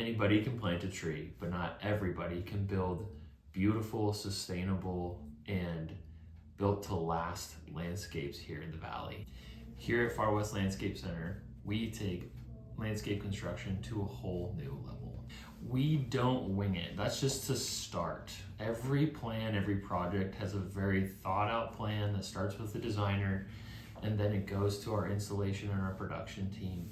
Anybody can plant a tree, but not everybody can build beautiful, sustainable, and built to last landscapes here in the valley. Here at FarWest Landscape Center, we take landscape construction to a whole new level. We don't wing it. That's just to start. Every plan, every project has a very thought out plan that starts with the designer, and then it goes to our installation and our production team.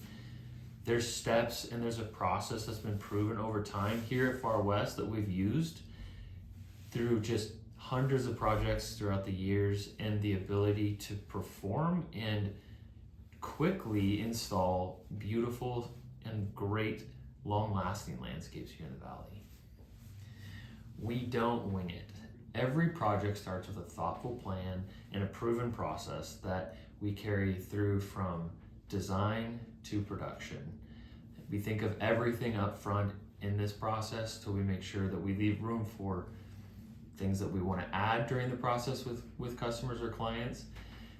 There's steps and there's a process that's been proven over time here at FarWest that we've used through just hundreds of projects throughout the years, and the ability to perform and quickly install beautiful and great long-lasting landscapes here in the valley. We don't wing it. Every project starts with a thoughtful plan and a proven process that we carry through from design to production. We think of everything up front in this process till we make sure that we leave room for things that we want to add during the process with customers or clients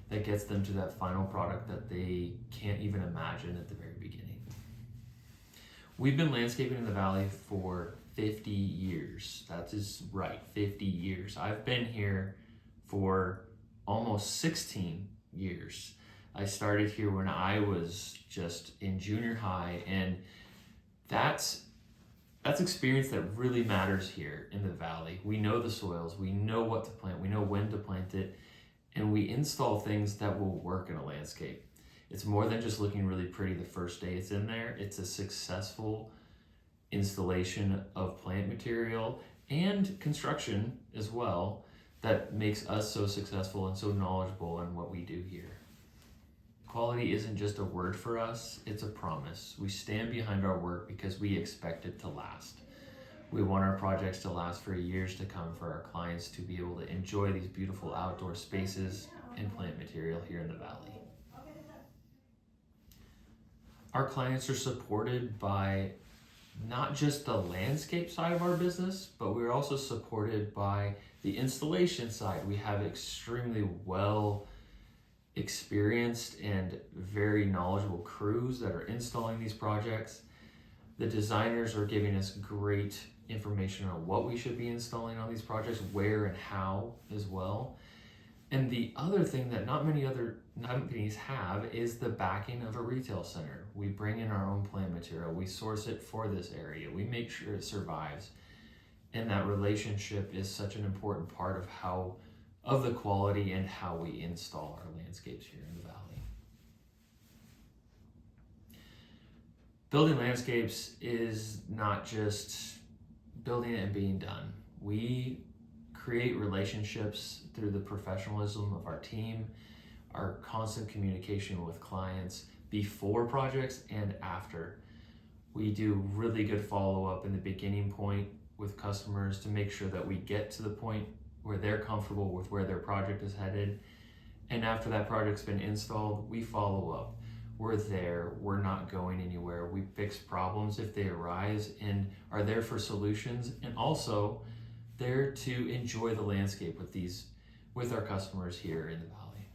that gets them to that final product that they can't even imagine at the very beginning. We've been landscaping in the valley for 50 years. That is right, 50 years. I've been here for almost 16 years. I started here when I was just in junior high, and that's experience that really matters here in the valley. We know the soils, we know what to plant, we know when to plant it, and we install things that will work in a landscape. It's more than just looking really pretty the first day it's in there. It's a successful installation of plant material and construction as well that makes us so successful and so knowledgeable in what we do here. Quality isn't just a word for us, it's a promise. We stand behind our work because we expect it to last. We want our projects to last for years to come, for our clients to be able to enjoy these beautiful outdoor spaces and plant material here in the valley. Our clients are supported by not just the landscape side of our business, but we're also supported by the installation side. We have extremely well experienced and very knowledgeable crews that are installing these projects. The designers are giving us great information on what we should be installing on these projects, where and how as well. And the other thing that not many other companies have is the backing of a retail center. We bring in our own plant material, we source it for this area, we make sure it survives. And that relationship is such an important part of the quality and how we install our landscapes here in the valley. Building landscapes is not just building it and being done. We create relationships through the professionalism of our team, our constant communication with clients before projects and after. We do really good follow-up in the beginning point with customers to make sure that we get to the point where they're comfortable with where their project is headed. And after that project's been installed, we follow up. We're there, we're not going anywhere. We fix problems if they arise and are there for solutions, and also there to enjoy the landscape with our customers here in the valley.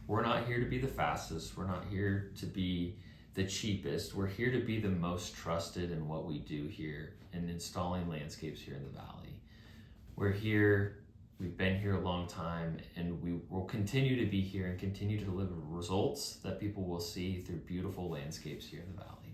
We're not here to be the fastest, we're not here to be the cheapest, we're here to be the most trusted in what we do here in installing landscapes here in the valley. We're here, we've been here a long time, and we will continue to be here and continue to deliver results that people will see through beautiful landscapes here in the valley.